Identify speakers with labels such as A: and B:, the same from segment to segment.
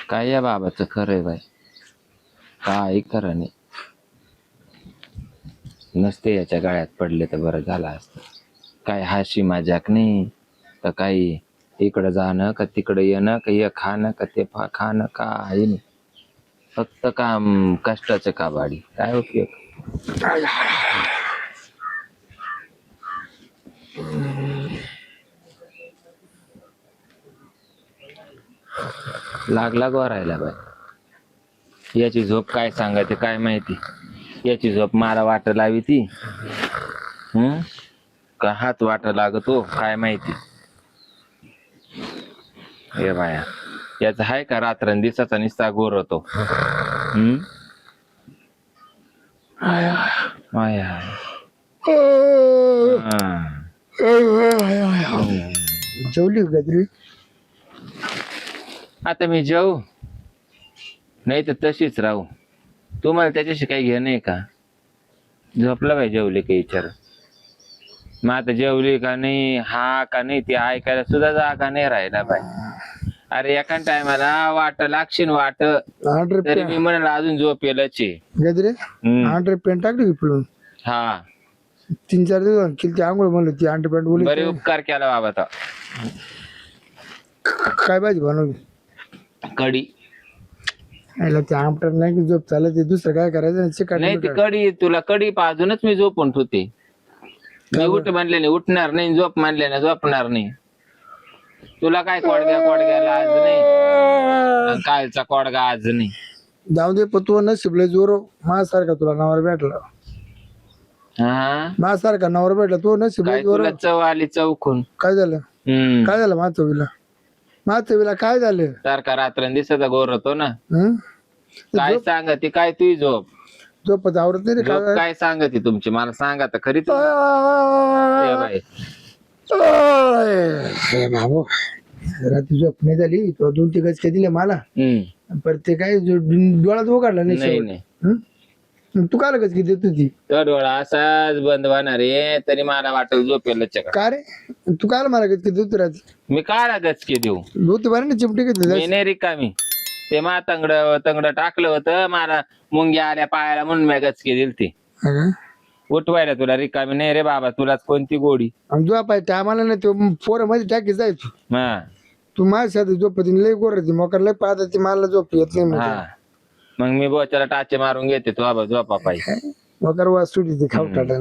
A: काय या बाबाचं खरंय बाई, काय खरं नाही. नसते याच्या गाळ्यात पडले तर बरं झालं असतं. काय हाशी मजाक नाही तर काही इकडं जाणं का तिकडं येणं का हे खाणं का ते खाणं काही नाही. फक्त काम कष्टाचं काबाडी, काय उपयोग. लागला गोरायला बाई. याची झोप काय सांगायची काय माहिती. याची झोप मला वाट लावी ती का हात वाट लागतो काय माहिती. हे बाया, याचा हाय का रात्र दिसाचा निस्ता गोर होतो.
B: जेवली गजरी?
A: आता मी जाऊ नाही तर तशीच राहू. तुम्हाला त्याच्याशी काही घेणं आहे का? झोपला बाई जेवले काही विचार. मग आता जेवली का नाही हा का नाही ते ऐकायला सुद्धा जागा नाही राहिला बाई. अरे एका टायमाला वाट लागशील वाट तरी मी म्हणाला अजून झोप येलच
B: गजरे 100 पेंट टाकली विपळून.
A: हा
B: 3-4 दिवस केली आंघोळ म्हणलं ती 100 पेंट बोलली.
A: बरे उपकार केला बाबा. तर
B: काय भाजी बनवली?
A: कढी.
B: ते आमटर नाही की झोप चालत ते दुसरं काय करायचं चिकन
A: नाही ती कढी तुला कढी पाजूनच मी झोपून ठेवते. मी उठ म्हणले नाही उठणार नाही, झोप म्हणले ना झोपणार नाही. तुला काय कोडग्याला आज नाही, कालचा कोडगा आज नाही.
B: जाऊ दे पण तू नशिबले जोर माझ्यासारखा तुला नवरा भेटला.
A: हा
B: माझ्यासारखा नवरा भेटला तू नशिबले
A: काय
B: जोर.
A: तुला चव आली चौकून.
B: काय झालं? काय झालं माझ्या चवीला काय झालं?
A: सारखा रात्र दिसाचा गोर होतो ना.
B: हं?
A: काय सांगती काय तुझी झोप?
B: झोपत आवडत नाही रे
A: झोप
B: काय?
A: काय सांगती तुमची मला सांगा तर खरी. बाई
B: बाबू रात्री झोप नाही झाली तो 2-3 गज काय दिले मला. पर ते काय डोळ्यात उघडला नाही.
A: नाही
B: हं? तू काय गज किती तुझी
A: तो डोळा असाच बंद होणार आहे तरी मला वाटेल झोपेल.
B: का रे तू काय मला गज किती तू रात्री
A: मी काय गचके देऊ?
B: होती बरं ना चिमटी घेतली
A: मी नाही रिकामी. ते मा तंगड टाकलं होतं मला मुंग्या आल्या पायाला म्हणून मी गचके दिली ती उठवायला. तुला रिकामी नाही रे बाबा, तुलाच कोणती गोडी.
B: झोपाय टायमाला नाही तो पोरं मध्ये टाकी जायचो.
A: हा
B: तू माझ्या झोपती लय गोर मोकर लय पाहत मला झोप येत नाही.
A: हा मग मी बोच्याला टाचे मारून घेते तू बाबा झोपा पाहिजे.
B: मकर वाज सुटी ती खाऊ टाटा.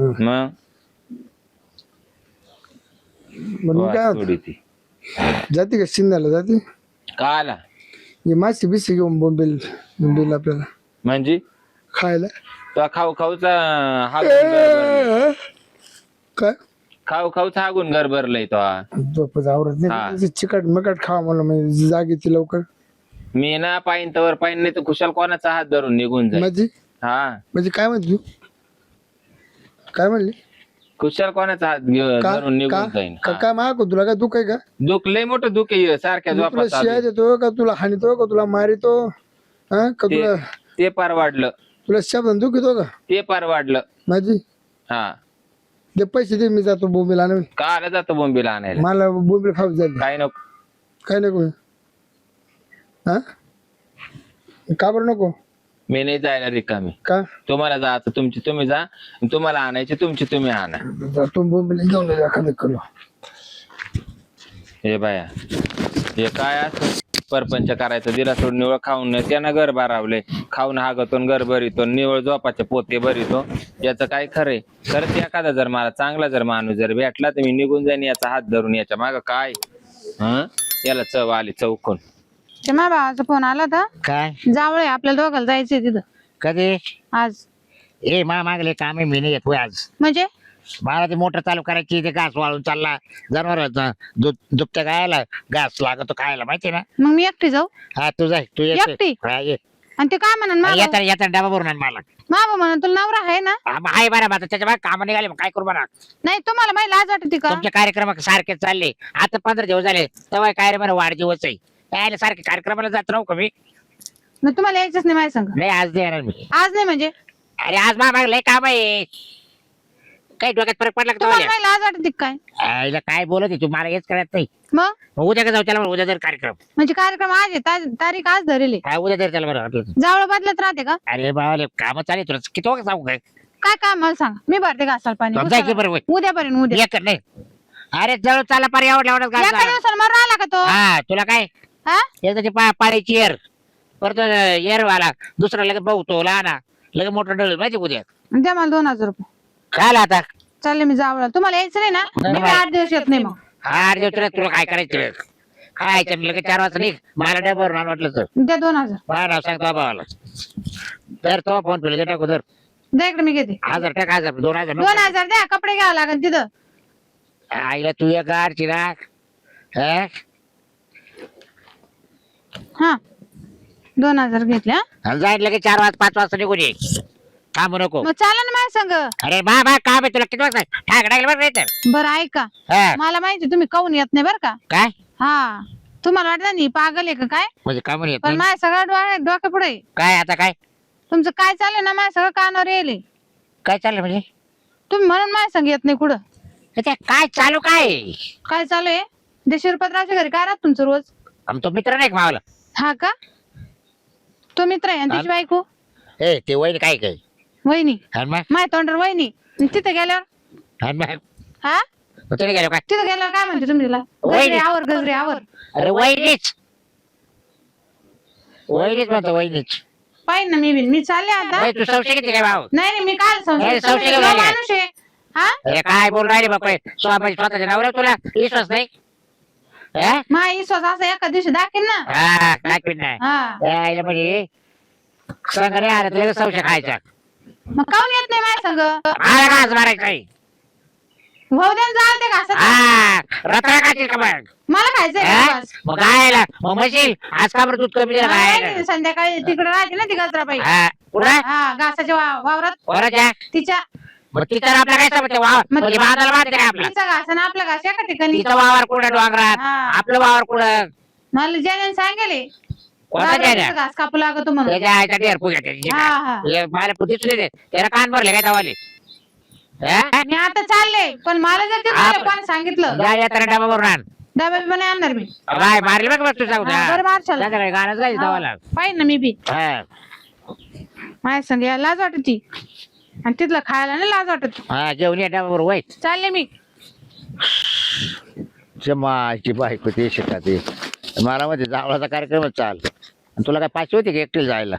A: मग
B: काय
A: थोडी ती
B: जाते का शिंदाला जाते
A: का आला
B: हे माशी बिशी घेऊन बोंबेल आपल्याला
A: म्हणजे
B: खायला.
A: तो खाऊचा
B: काय
A: खाऊचा हागून घर भरलंय तो.
B: झोपच आवरत नाही चिकट मकट खावा मला म्हणजे जागेची लवकर.
A: मी ना पाहिन तवर पाहिन नाही तर खुशाल कोणाचा हात धरून निघून जाईल.
B: म्हणजे काय म्हणते तू? काय म्हणली?
A: खुशाल कोणाचा हात धरून निघून जाईन.
B: काय माग तुला काय दुःख आहे का?
A: दुःख लय मोठं दुःख आहे सारख्या
B: तुला शिया देतो का तुला हानितो का तुला मारितो का तुला
A: ते पार वाढलं.
B: तुला शब्द दुःख येतो का?
A: ते पार वाढलं
B: माझी.
A: हा
B: दे पैसे दे मी जातो बोंबीला आणायला.
A: का आला जातो बोंबीला आणायला?
B: मला बोंबील खाऊ जाईल.
A: काय नको
B: काय नको. हा का बरं नको?
A: मी नाही जायला रिकामी.
B: का?
A: तुम्हाला जायचं तुमची तुम्ही जा, तुम्हाला आणायची तुमची तुम्ही आणा.
B: जातो बोंबीला घेऊन एखादं किलो.
A: हे बाया हे काय असं परपंच करायचं दिला सोडून निवळ खाऊन त्यानं घर भरावले. खाऊन हागतो घर भरितो निवळ झोपाचे पोते भरितो. याचं काय खरंय? खरंच एखादा जर मला चांगला जर माणूस जर भेटला तर मी निघून जाईन याचा हात धरून. याच्या माग काय याला चव आली चौकून.
C: ते माझ्या भावाचा फोन आला होता.
D: काय
C: जावळे आपल्याला दोघांना जायचंय तिथं
D: कधी?
C: आज.
D: ए मागले काम आहे मी नाही येत आज.
C: म्हणजे
D: मला ते मोटर चालू करायची ते घास वाळून चालला जनावर दुपत्या गायला घास लागतो खायला माहिती ना.
C: मग मी एकटी जाऊ?
D: हा तू जाय तू ये.
C: एकटी?
D: हा, ये
C: आणि ते काय म्हणा
D: येता येता डबा भरून आण मला.
C: मामा म्हणा तुला नवरा आहे ना?
D: आहे बरं आता त्याच्या बाहेर काम निघाले मग काय करू बरं.
C: नाही तुम्हाला माहिती लाज वाटते का?
D: तुमचे कार्यक्रम सारखे चालले आता 15 दिवस झाले तेव्हा काय बरं वाढदिवस आहे त्याला सारखे कार्यक्रमाला जात राहू का मी?
C: मग तुम्हाला यायचंच नाही माझ्या संग?
D: नाही आज नाही येणार मी.
C: आज नाही म्हणजे?
D: अरे आज मागले काम आहे. काही डोक्यात फरक पडला का
C: तुम्हाला
D: तुम्हाला?
C: माझी लाज वाटते का काय
D: आईला काय बोलत आहे तू? मला हेच कळत नाही.
C: मग
D: मग उद्या का जाऊ त्याला बरं, उद्या जर कार्यक्रम.
C: म्हणजे कार्यक्रम आज आहे तारीख आज धरेली
D: हा उद्या जर त्याला बरं वाटलं.
C: जावळ बदलत राहते का
D: अरे बाबा काम चालू आहे तुला किती वाजता सांगू काय?
C: काय काय मला सांग मी भरते घासाला पाणी
D: जायचं
C: उचला.
D: बरोबर.
C: उद्यापर्यंत उद्या
D: एक नाही. अरे जवळ चाला पार एवढा एवढा
C: एका
D: गाड
C: दिवसाला मरून आला का तो
D: हा तुला काय
C: हा
D: त्याची पाळीची एर परत एरवाला दुसरा लगेच बघतो लहान लगेच मोठं डळ माहिती उद्या
C: द्या मला 2000 रुपये
D: काय आता
C: चालले मी जावळ तुम्हाला यायचं नाही ना मी बी 8 दिवस येत नाही मग
D: हा तुला तुला काय करायचं काय लगेच 4 वाजता निघ मला डब्यावर आण वाटलं तर
C: द्या 2000
D: काय नाव सांगतो बाबाला तर तो फोन तुला दे टाकू तर
C: द्या इकडे मी घेते
D: 1000 टाक 1000 2000 नको.
C: 2000 द्या कपडे घ्यावं लागेल तिथं
D: आईला तू एक गाडची ना
C: हा 2000 घेतले हा
D: जाईल लगेच 4 वाजता 5 वाजता निघून ये थांबू नको.
C: मग चाला ना माझ्या संग
D: अरे बा काम आहे तुला किती वाजता ठाक टाकलं बरं नाही तर
C: बरं ऐका
D: हा,
C: मला माहिती तुम्ही काऊन येत नाही बरं का
D: काय
C: हा तुम्हाला वाटतं नाही पागल आहे का काय
D: म्हणजे काम येत
C: पण
D: नाही.
C: माझ्या सगळं डोक्या पुढे
D: काय आता काय
C: तुमचं काय चालू ना माझ्या सगळं कानावर येईल
D: काय चाललं म्हणजे
C: तुम्ही म्हणून माझ्या संग येत नाही कुठं
D: ते काय चालू काय
C: काय चालू आहे देशीरपत्राच्या घरी काय राहत तुमचं रोज
D: आमचा मित्र नाही का मावला
C: हा का तो मित्र आहे आणि त्याची बायको
D: ए ते वय काय काय
C: वहिनी
D: आणि मग
C: माझ्या तोंडावर वहिनी आणि तिथं गेल्यावर
D: आणि मग
C: हा
D: मग तिने गेलो काय
C: तिथं गेल्यावर काय म्हणते तुम्ही तिला
D: वहिनी.
C: गजरे आवर गजरे आवर
D: अरे वहिनीच वहिनीच म्हणतो वहिनीच
C: पाहिजे ना मी चालले आता
D: ए, तू संशय किती काय भाऊ
C: नाही नाही मी काय
D: नाही, संशय
C: समजू
D: नाही.
C: माणूस आहे हा
D: अरे काय बोल राहिले बापा स्वतःच्या नावावर तुला विश्वास नाही हा?
C: मा विश्वास असं एका दिवशी दाखीन ना
D: हा काय पिन नाही
C: हा
D: यायला म्हणजे संग नाही आला तुला संशय खायचा
C: मग काऊन येत नाही माझ्या संग
D: आला का आज मारायचं काही
C: भाऊ द्या जाऊ ते घासत
D: हा रत्ना खातील का मग
C: मला खायचंय
D: हा?
C: का बस?
D: मग गायला मग म्हशील आज का बरं दूध कमी दिलं
C: नाही,
D: गायला
C: संध्याकाळी तिकडे राहते ना ती गजराबाई
D: हा कुठं
C: हा घासाच्या वावरात
D: कोणाच्या
C: तिच्या
D: मग तिचा आपला काय समजते वावर म्हणजे बांधायला बांधते काय आपला
C: तिचा घास आणि आपला घास एका ठिकाणी
D: तिचा वावर कुठं डोंगरात
C: हा.
D: आपलं वावर कुठं
C: मला ज्याने सांगेले
D: कोणता द्यायला
C: घास कापू लागतो म्हणून
D: त्याच्या आईचा डेअर पुग्या त्याची
C: हा हा
D: मला पुतीच नाही त्याला कान भरले काय तवाले हा?
C: मी आता चालले पण मला जर तिथं कोणी सांगितलं
D: जा येताना डबा भरून आण
C: डबा बिबा नाही आणणार मी
D: काय मारली बघ बस तू सांगू
C: हा, बरं मारशाल
D: काय गाणंच गायचं तवाला
C: पाहिजे ना मी बी
D: हा
C: माझ्या संग यायला लाज वाटत आणि तिथलं खायला नाही लाज वाटत
D: हा जेवण या डबा भरून वय
C: चालले मी
D: जमाची बायको ते शिकत मला मध्ये जावळाचा कार्यक्रमच चाल आणि तुला काय पाचशे होते का एकटीला जायला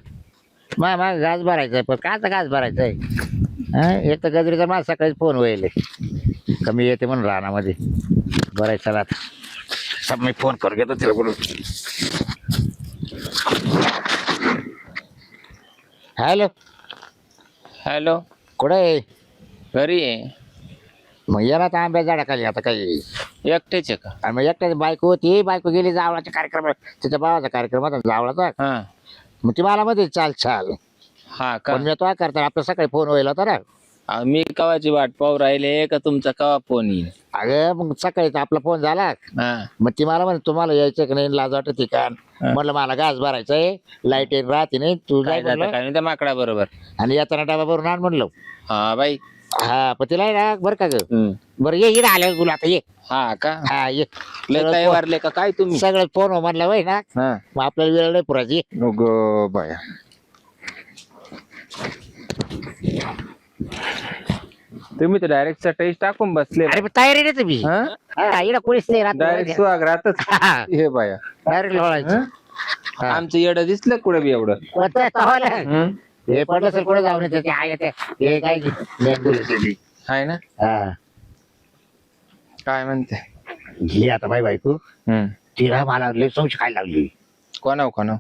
D: माझा घास भरायचा आहे पण काचा घास भरायचा आहे हा एक तर गजरीचा माझा सकाळीच फोन व्हायले कमी येते म्हणून रानामध्ये भरायचा चला आता सब मी फोन करून घेतो तिला बोलून हॅलो
A: हॅलो
D: कुठं आहे
A: घरी आहे
D: मग येणार तर आंब्या झाडाखाली आता काही
A: एकटेच आहे का
D: आणि मग एकट्याची बायको होती बायको गेली जावळाच्या कार्यक्रम तिच्या भावाचा कार्यक्रम होता जावळाचा
A: हा
D: मग ती मला मध्ये चाल चाल
A: हा का
D: पण मी तो करता आपला सकाळी फोन व्हायला होता ना
A: मी कवाची वाट पाहू राहिले का तुमचा कवा फोन येईल
D: अगं मग सकाळी तर आपला फोन झाला
A: हा
D: मग ती मला म्हणे तुम्हाला यायचं की नाही लाज वाटत का म्हटलं मला घास भरायचा आहे लाईट येईल राहते नाही तू
A: काय
D: जाय
A: जातं
D: म्हणलं
A: काय नाही त्या माकडा बरोबर
D: आणि येताना डबा भरून आण म्हणलं
A: हा बाई
D: हा पण तिला आहे ना बरं का ग
A: हम्म.
D: बरं ये इकडे आलं तुला आता ये
A: हा का
D: हा ये
A: लय
D: सगळं
A: काय
D: फोन-
A: वारले का काय तुम्ही
D: सगळं फोन म्हणलं वय ना
A: हा
D: मग आपल्याला वेळ नाही पुरायची
A: गो बाया तुम्ही तर डायरेक्ट टेस्ट टाकून बसले
D: अरे पण तयारी नाही तुम्ही हा इकडे कोणीच नाही
A: डायरेक्ट
D: राहत
A: सुहाग राहतच हे बाया
D: डायरेक्ट लोळायचं हा.
A: आमचं येड दिसलं कुठं बी एवढं
D: कोणतं तवाला?
A: हं?
D: हे पडलं सर कुठे जाऊन येते ते आहे ते हे काय की, मेंदुलीची.
A: आहे ना
D: हा
A: काय म्हणते
D: घे आता बाई बायको
A: हम्म
D: तिला मला लय संशय खायला लागली
A: कोणाव कोणाव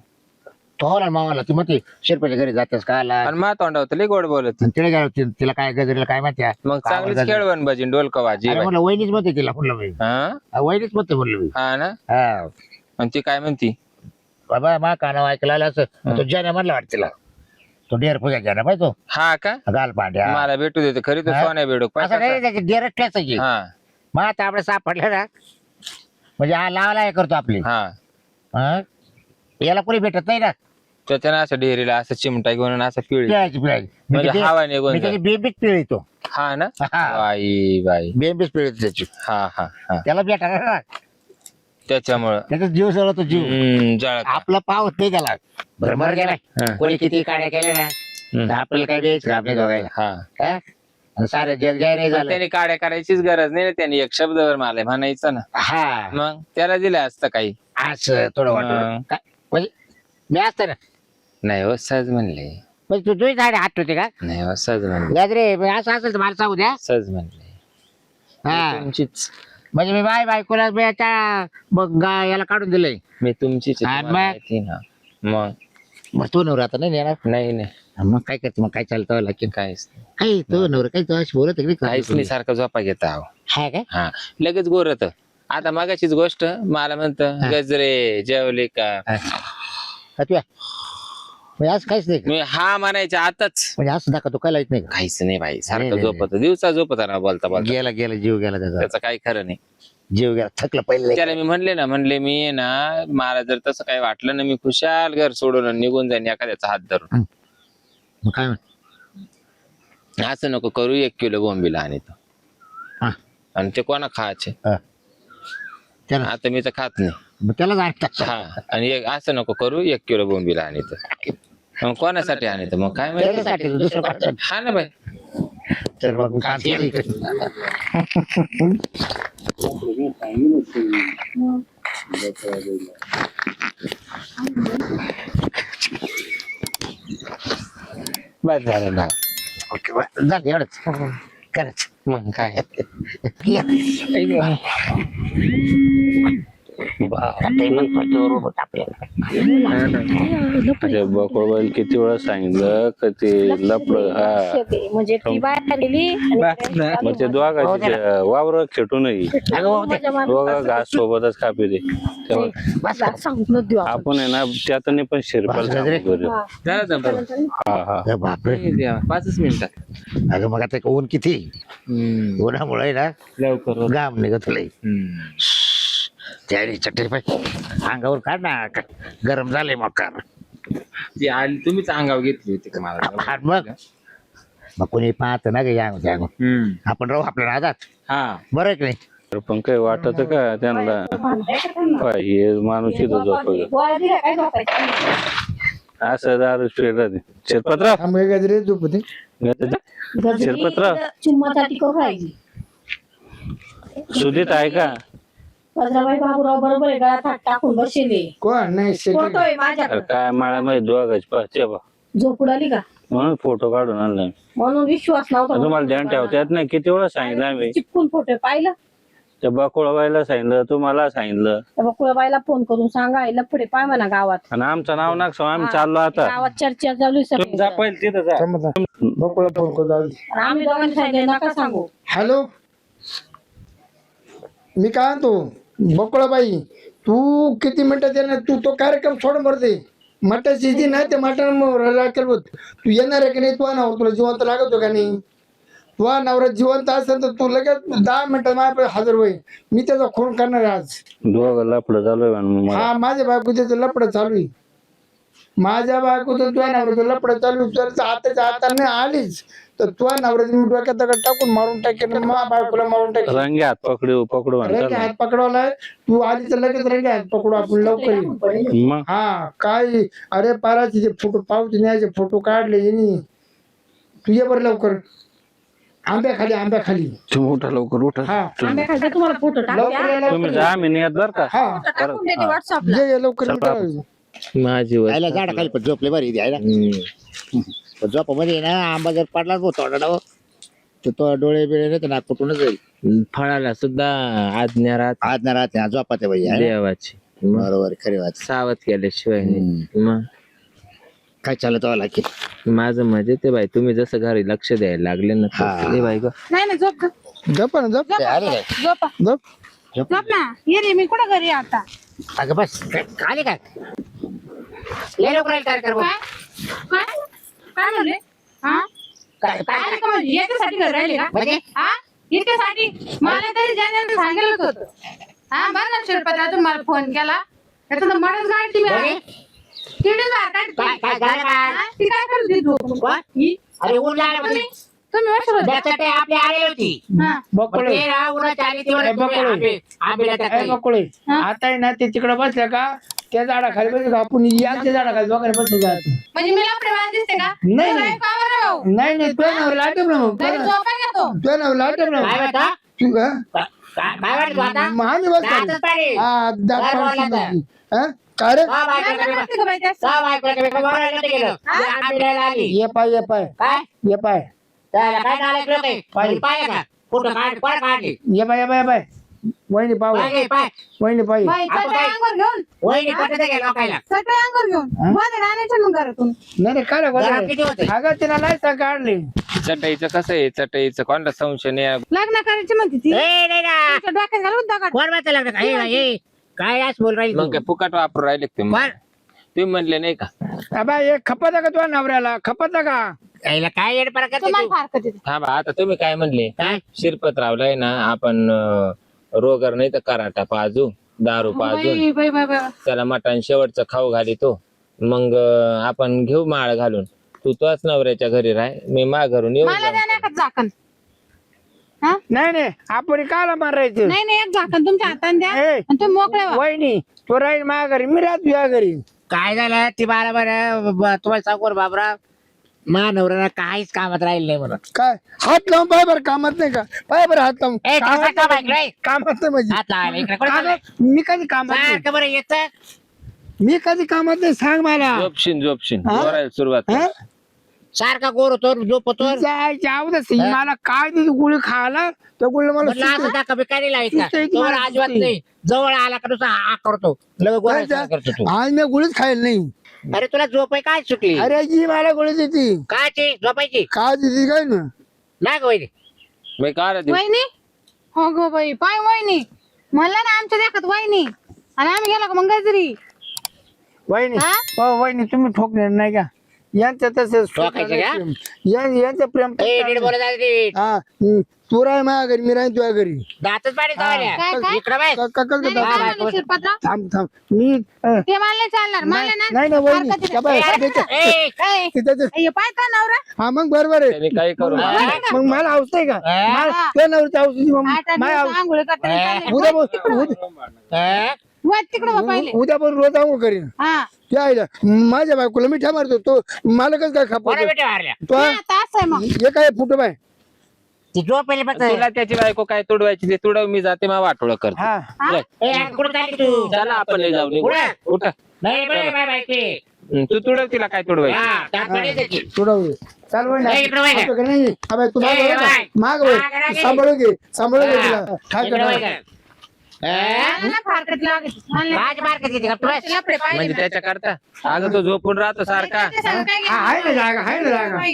D: तोला मावाला ती म्हणते शिरपाच्या घरी जातेस का आला
A: आणि मा तोंडावत लय गोड बोलत
D: तिला गेलो तिला काय गजरीला काय माहिती
A: मग चांगलीच खेळवण भजीन डोलका भाजी बाई.
D: म्हणलं वहिनीच म्हणते तिला म्हणलं मी
A: हा
D: वहिनीच म्हणते म्हणलं मी
A: हा ना
D: हा
A: आणि ती काय म्हणती
D: बाबा मा कानाव ऐकला आलं असं तो ज्याने म्हणलं वाटत तिला तो डेअर पूजा ज्याने पाहिजे तो
A: हा का
D: घाल पांड्या
A: मला भेटू देते खरी तर
D: हा?
A: सोन्या बेडूक
D: असं
A: पैसा
D: नाही त्याची डेअरच ठेचायची
A: हा
D: मग आता आपलं सापडलं ना म्हणजे हा लावायला हे करतो आपली
A: हा
D: हा? याला कोणी भेटत नाही ना
A: त्याच्यानं असं डेअरीला असं चिमटा घेऊन आणि असं पिळी
D: पिळायची
A: म्हणजे हवा निघून
D: मी त्याची बेबीच पिळतो
A: हा ना
D: हा.
A: बाई बाई
D: बेंबीच पिळत त्याची
A: हा हा हा
D: त्याला भेटा ना
A: त्याच्यामुळं
D: त्याचा जीव सगळा तो जीव
A: जळ
D: आपला पावत नाही त्याला भरभर
A: हा.
D: गेलाय कोणी किती काड्या केल्या ना तर आपल्याला काय द्यायचं का आपल्या दोघायला
A: हा
D: हा? आणि सारं जग जाय नाही
A: पण
D: झालं
A: त्याने काड्या करायचीच गरज नाही ना त्याने एक शब्दावर मला म्हणायचं ना
D: हा
A: मग त्याला दिलं असतं काही
D: असं थोडं
A: हा.
D: वाटलं काय म्हणजे मी असतं ना
A: नाही हो सहज म्हणले
D: म्हणजे तू तुझी झाडे हात होते का
A: नाही हो सहज म्हणले
D: गाजरे असं असेल तर मला सांगू द्या
A: सहज म्हणले
D: हा
A: तुमचीच
D: म्हणजे मी बायकोला मी आता मग याला काढून दिलंय
A: मी तुमचीच आहे,
D: आणि
A: तुम्हाला
D: मग?
A: माहिती ना मग
D: मग तू नवरा आता नाही नेणार
A: नाही नाही
D: मग काय करते मग काय चालतं लागेल
A: काहीच नाही
D: काही तो नवरा काही तो अशी बोलत आहे का
A: काहीच नाही सारखं झोपा घेता आहो
D: हा काय
A: हा लगेच गोरत आता मागाचीच गोष्ट मला म्हणत गजरे जेवले का
D: तुया म्हणजे असं काहीच नाही का?
A: मी हा म्हणायच्या आताच
D: म्हणजे असं दाखव तो काय नाही का
A: काहीच नाही भाई
D: नाही,
A: सारखं
D: नाही,
A: झोपत दिवसा झोपत ना बोलता बोलता
D: गेला गेला जीव गेला त्याचा
A: त्याचं काही खरं नाही
D: जीव गेला थकलं पहिले
A: त्याला मी म्हणले मी आहे ना मला जर तसं काही वाटलं ना मी खुशाल घर सोडून आणि निघून जाईन एखाद्याचा हात धरून
D: मग काय म्हण
A: असं नको करू 1 किलो बोंबीला आणि तो
D: हा
A: आणि ते कोणा खायचे
D: त्याला
A: आता मी तर खात नाही
D: मग त्याला जाणतात
A: हा आणि असं नको करू 1 किलो बोंबीला आणि मग कोणासाठी आणि मग काय माहिती
D: त्याच्यासाठी दुसरं काय
A: हा ना बाई
D: तर मग काय
A: बस झालं ना
D: ओके झालं एवढंच खरंच
A: मग काय
E: बकोळ किती वेळा सांगितलं का ते लपड हा
F: म्हणजे ती बाहेर गेली आणि
E: मग ते दोघांची वावर खेटू नये दोघा घास सोबतच कापी दे तेव्हा
F: सांगून देऊ
E: आपण आहे ना त्यातून पण शिरपाल हा हा
D: बापरे
A: 5 मिनिटात
D: अगं मग आता ऊन किती उन्हामुळे ना
A: लवकर
D: घाम निघत लई त्याने चटई पाहिजे अंगावर काढ ना गरम झाले मग
A: ती आली तुम्हीच अंगावर घेतली होती का मला
D: मग कोणी पाहत ना ग या आपण राहू आपल्या नादात
A: हा
D: बरं आहे की नाही
E: तर पण काही वाटत का त्यांना पाय, हे माणूस इथं झोप असं दारू पेरत शिरपतराव
B: हा मग गजरे झोपते
E: शिरपतराव
F: चुम्मासाठी करू राहिली
E: सुधीत आहे का
F: भद्राबाई बाबूराव बरोबर आहे गळ्यात हात टाकून बसले
B: कोण नाही
F: फोटो
B: शेती
F: आहे माझ्याकडे
E: काय माळ्यामध्ये दोघांची पाहते बा
F: झोप उडाली का
E: म्हणून फोटो काढून आणला
F: म्हणून विश्वास नव्हता
E: तुम्हाला ध्यान ठेवता येत नाही किती वेळा सांगितलं आम्ही
F: चिपकून फोटो पाहिलं
E: त्या बकोळाबाईला सांगितलं तुम्हाला सांगितलं
F: त्या कुळबाईला फोन करून सांगा लफडे पाय म्हणा गावात
E: आणि आमचं नाव नाक आम्ही चाललो आता
F: गावात चर्चा चालू आहे
E: तुम्ही जा
F: सगळी.
E: पहिले तिथं जा
B: बकुळा फोन करू
F: आणि आम्ही दोघांनी सांगितलं नका सांगू
B: हॅलो मी काय म्हणतो बकुळाबाई तू किती मिनिटात येणार तू तो कार्यक्रम सोड भरते मटाची जी नाही ते मटण राखेल होत तू येणार आहे की नाही तू नावर तुला जिवंत लागतो का नाही तू नवरा जिवंत असेल तर तू लगेच 10 मिनिटात माझ्याकडे हजर होईल मी त्याचा खून करणार आहे आज
E: दोघं लफडं चालू आहे म्हणून मला
B: हा माझ्या बायकोचं लपडं चालू आहे माझ्या बायकोचं तुझ्या नवऱ्याचं लपडं चालू आहे तर आताच्या हाताने आलीच तर तुझ्या नवऱ्याचं मी डोक्यात दगड टाकून मारून टाकेन माझ्या बायकोला मारून टाकेन
E: रंगे हात पकडू
B: रंगे
E: म्हणतात
B: हात पकडवलाय तू आली तर लगेच रंगे हात पकडू आपण लवकर येऊ.
E: मग
B: हा काय अरे पाराचे जे फोटो पावती न्यायचे फोटो काढले यांनी तू ये बरं लवकर आंब्याखाली
E: तुम्ही उठा लवकर उठा
B: हा
F: आंब्याखाली तुम्हाला फोटो
B: लवकर ये,
E: तुम्ही
B: लवकर
E: जा आम्ही नाही येत बरं का
B: हा
F: टाकून देते व्हॉट्सअपला
B: ये लवकर
E: चल बाप.
A: माझी
D: आयला झाडा खाली पण झोपले बरी इथे आहे ना पण झोपामध्ये ना आंबा जर पडला तोंडावर तर तो डोळे बिळे नाही तर नाक फुटूनच जाईल
A: फळाला सुद्धा आज्ञा राहत
D: आज ना राहते झोपा ते बाई आहे ना?
A: देवाची
D: बरोबर खरी वाच
A: सावध केल्याशिवाय नाही. मग
D: काय चालत व्हायला की
A: माझं मजेत आहे बाई तुम्ही जसं घरी लक्ष द्यायला लागले ना
D: हा.
A: तसं. ए बाई ग
C: नाही नाही झोप गं.
B: जप ना जप
D: ते आले काय
C: झोपा
B: जप
C: झोप ना ये रे मी कुठं घरी आहे आता
D: अगं बस आले काय लय लवकर आले कार्यक्रम
C: काय काय काय म्हणले हा
D: काय काय
C: आले का म्हणजे याच्यासाठी घरी राहिले का
D: म्हणजे
C: हा इथेसाठी मला तरी ज्याने सांगितलंच होतं हा बरं ना शिरपतराव तुम्हाला फोन केला त्याचं तर मलाच गाडी
D: म्हणजे?
C: किती
D: काय काय झालं काय?
C: ती काय करते झोपून?
D: कोण?
C: ही?
D: अरे ऊन लागलं म्हणजे
C: तुम्ही तुम्ही वर्षभर होते.
D: त्यासाठी आपली आली होती
C: हा.
B: बकुळे
D: ते राव उन्हाची आली ती म्हणे,
B: बकुळे.
D: तुम्ही आंबे
B: ए,
D: टाकले.
B: बकुळे
C: हा.
B: आता आहे ना ते तिकडे बसल्या का त्या झाडाखाली बसले का आपण याच्या झाडाखाली दोघांनी बसले जायचं
C: म्हणजे मी लफडेबाज दिसते का?
B: नाही,
C: तो
B: नाही.
C: बायको आवर आहे भाऊ.
B: नाही नाही तुझ्या नाव लाटम ना मग
C: घरी झोपा घेतो.
B: तुझ्या नाव लाटम ना
D: काय वाटतं?
B: तू का
D: काय वाटत आता
B: आम्ही
D: दातच
B: बसतो
D: पाडी.
B: हा दात
D: काय
B: पाडतो
D: बोलला
B: तुझी. हा? काय रे
D: का बायकोला
C: लग्न
D: कमी-
C: करते का बाई त्याचं?
D: का बायकोला कमी- कमी बोलायला नाही गेलं. ते आंबे द्यायला आली.
B: ये पाय ये पाय
D: काय
B: ये पाय
D: त्याला काय नालायक लोक आहे?
B: पाय.
D: पाय का कुठं काढ कोण काढली
B: ये पाय ये पाय ये पाय वहिनी पाव
D: पाय घे, पाय
B: वहिनी पाय
C: बाई,
D: आपण
C: चटई
D: काय-
C: अंगावर घेऊन.
D: वहिनी पटत आहे का लोकायला
C: चटई अंगावर घेऊन. मध्ये आणायचं मग घरातून.
B: नाही नाही काय
D: घरात किती होते?
B: अगं तिला लायचा काढली
A: चटईचं कसं आहे चटईचं कोणता संशय नाही
C: लग्न करायची म्हणते ती.
D: ए, नाही ना
C: तुमच्या डोक्यात घालून दगड.
D: कोण म्हणतं लग्न काय हे, काय आज बोल राहील
A: मग काय फुकट वापरू राहिले का तुम्ही
D: कोण
A: तुम्ही म्हणले नाही का
B: अबा एक खपता का तुझ्या नवऱ्याला खपता का
D: याला काय येड परत
C: तुम्हाला फारकत येते.
A: थांबा आता तुम्ही काय म्हणले
D: काय
A: शिरपतरावलाय ना आपण रोगर नाही तर कराटा पाजू दारू पाजून
C: बाई, बाई, बाई, बाई.
A: त्याला मटण शेवटचं खाऊ घालितो मग आपण घेऊ माळ घालून तू तोच नवऱ्याच्या घरी राह मी मा घरून येऊ
C: मला द्या ना एक झाकण. हा?
B: नाही नाही आपण काला मारायचं
C: नाही नाही एक झाकण तुमच्या हाताने द्या
B: ए.
C: आणि तुम्ही मोकळे व्हा.
B: वहिनी तो राहील माझ्या घरी मी राहतो तुझ्या घरी
D: काय झालं ती बारा तुम्हाला सांगू बाबरा मा नवऱ्याला काहीच कामात राहील नाही म्हणून
B: काय हात लावून पाय बरं कामात नाही का पाय बरं हात लावून
D: ए,
B: कामात
D: कसा काम
B: नाही.
D: ऐकलंय?
B: कामात नाही म्हणजे
D: हात लावायला इकडे कोण चाललंय?
B: मी कधी कामात नाही
D: सारखं बरं येत
B: मी कधी कामात नाही सांग मला
A: झोपशीन
B: हा?
A: जोरायला सुरुवात कर.
B: हा?
D: सारखा गोर होतो झोपतो
B: जायची आवडत मला काय दिली गोळी खायला त्या गोळीला मला
D: म्हटलं असं
B: सुचलं.
D: टाका बिकारी लावायचा
B: सुचतंय की
D: जवळ
B: मला
D: अजिबात
B: सुचतंय.
D: नाही जवळ आला का नुसता हा करतो लगेच गोळ्या
B: काय
D: चालू करतो तू
B: आज मी गोळीच खायला नाही
D: अरे तुला झोप आहे काय सुटली
B: अरे जी मला गोळी देते
D: काय ती झोपायची
B: काय देते काय ना
D: नाही का वहिनी
A: मी काय देऊ?
C: वहिनी हो गो बाई पाय वहिनी म्हणलं ना आमच्या देखत वहिनी आणि आम्ही गेलो का मग गजरी.
B: वहिनी
C: हा?
B: हो वहिनी तुम्ही ठोकणार नाही का यांचं तसं
D: ठोकायचं का?
B: यांचं प्रेम
D: ए नीट बोलत आहे नीट.
B: हा तू राह माझ्या घरी मी राहीन तुझ्या घरी
D: दातच पाणी चावल्या
C: काय काय
D: इकडं बाय
B: क- क- क-
C: नाही,
B: क-
C: काय म्हणलं शिरपतराव?
B: थांब थांब मी
C: ते मला नाही चालणार मला
B: नाही ना वहिनी
C: फारकत
B: का बाय,
C: येते.
B: त्याच्या-
D: ए,
C: ए,
B: त्याच्या-
C: हे पाय का नवरा
B: हा मग बरोबर आहे
A: त्यांनी काही करू नका.
B: मग मला हौस आहे का
D: हा.
B: मला त्या नवरीची हौस आहे, मग
C: आठ आठ
B: माझ्या
C: दिवस
B: हौस
C: आंघोळ करताना
D: ए,
C: चालले.
B: उद्या
D: हा?
C: वर तिकडं बा पहिले.
B: उद्या पण रोज आंघोळ करीन
C: हा
B: त्या आईला माझ्या बायकोला मिठा मारतो तो मला कसं काय
D: कोणा
B: खापतो
D: बेटे मारल्या
B: तो
C: हा, आता असं आहे मग.
B: हे काय फुट बाय
D: ती झोप पहिले फक्त
A: तुला त्याची बायको काय तुडवायची ते तुडव मी जाते मग वाटोळ करते
B: हा
C: हा?
D: ए, आज कुठं चालली तू
A: चला आपण लय जाऊ निघू.
D: कुठं?
A: कुठं
D: नाही बाय बाय बाय ते
A: तू तुडव तिला काय तुडवायची
D: हा दात पाणी त्याची
B: तुडव चाल वहिनी.
D: ए, इकडं वळ गं.
B: असं का नाही अबे तू
D: ए,
B: माग वळ
D: वळ.
B: का? माग वळ.
D: माग वळ.
B: सांभाळून घे सांभाळून घे
D: हा.
B: तिला ठाक
D: इकडं वळ
B: कर.
D: गं. हा?
C: मला फारकत लागत. मला नाही.
D: आज मार्केट येते का तू बस.
C: लफडे पाहिले
A: म्हणजे
C: ना.
A: त्याच्या करता अगं तो झोपून राहतो सारखा
C: त्याच्या संग काय
B: हा, आहे ना जागा आहे ना जागा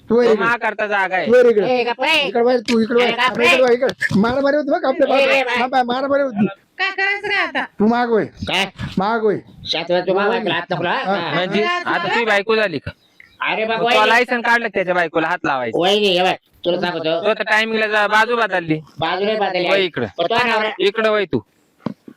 B: तू
A: तो
B: इकडे
A: मा करता जागा आहे
B: तू इकडे
D: ए, गप्प रे.
B: इकडे वळ, तू इकडे वळ.
D: ए, बाप रे.
B: इकडे वळ, इकडे मारा मारी होती बघ आपल्या
D: ए,
B: बाबा. हा, बाय, मारा मारी होती
C: काय करायचं काय आता?
B: तू माग वय
D: काय
B: माग वय
D: शातवा तू बाबा हात नको लावा. हा.
A: म्हणजे आता ती बायको झाली का
D: अरे बघ
A: तो
D: वहिनी
A: लायसन काढलं त्याच्या बायकोला हात लावायचं
D: वहिनी हे बघ तुला सांगतो
A: तो तर टायमिंगला बाजू बदलली
D: बाजूला
A: वय
D: बाजूला
A: इकडं
D: पण तो नवरा
A: इकडं वय तू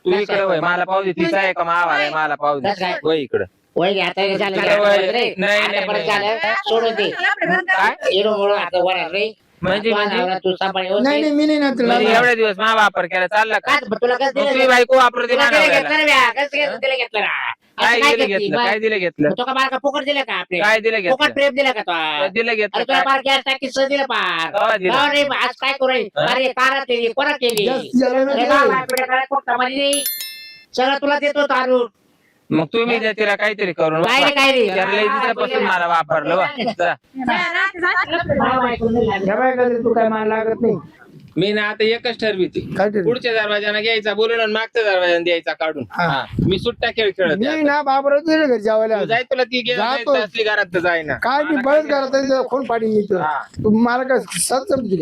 A: इकडं वय मला पाहू दे तिचा आहे का मावा आहे मला पाहू दे
D: कसं काय?
A: वय इकडं
D: वहिनी आता हे झालं
A: इकडं वय.
D: रे.
A: नाही,
D: आता
A: नाही,
D: परत
A: नाही.
D: झालं सोडून दे
C: लफडे बंद करा.
A: काय
D: येणं मुळे आता वर रे
A: म्हणजे-
D: तो नवरा तू सांभाळ
B: नाही
D: व्यवस्थित.
B: नाही मी नाही ना तुला
A: म्हणजे एवढे दिवस मा वापर केला चालला का
D: काय तुला कसं
A: मग
D: दिलं?
A: तुझी बायको वापरते
D: तुला दिलं
A: मानवायला.
D: घेतलं ना ब्या? कसं घेतलं? दिलं घेतलं ना? असं
A: काय दिलं
D: करते?
A: घेतलं
D: मग-
A: काय दिलं घेतलं
D: मग तो का बारका फुकट दिलं का आपले
A: काय दिलं
D: फुकट
A: घेतलं
D: प्रेम दिलं का तो
A: दिलं
D: अरे
A: घेतलं
D: तुला
A: काय?
D: बार गॅस टाकी सह दिलं पार
A: केव्हा दिलं?
D: गाव रे, आज काय करू रे? अरे कारा केली कोणा केली
B: जास्त झालं ना
D: अरे
B: ते.
D: बा, बायकोला काय पोट्टा मारली नाही. सगळं तुला देतो तारून
A: मग तुम्ही द्या तिला काहीतरी करून
D: काय रे, काय रे?
A: त्याला लई दिवसापासून मला वापरलं बा जा.
C: रात्री जायचं लफडे बंद.
D: बाय, बायको नाही लागली.
B: या बाय कधी तू काय मान लागत नाही
A: मी ना आता एकच ठरविते
B: काय ठरवी?
A: पुढच्या दरवाजाने घ्यायचा बोलून आणि मागच्या दरवाजाने द्यायचा काढून
B: हा.
A: हा. मी सुट्टा खेळ खेळत
B: मी
A: आहे.
B: ना बाबराव तुझ्या घरी जेवायला
A: तू जाय तुला ती
B: जातो.
A: असली घरात तर जाय ना
B: काय मी बळच करत खून पाडी मी तुला
A: हा.
B: तू मला काय सत समजू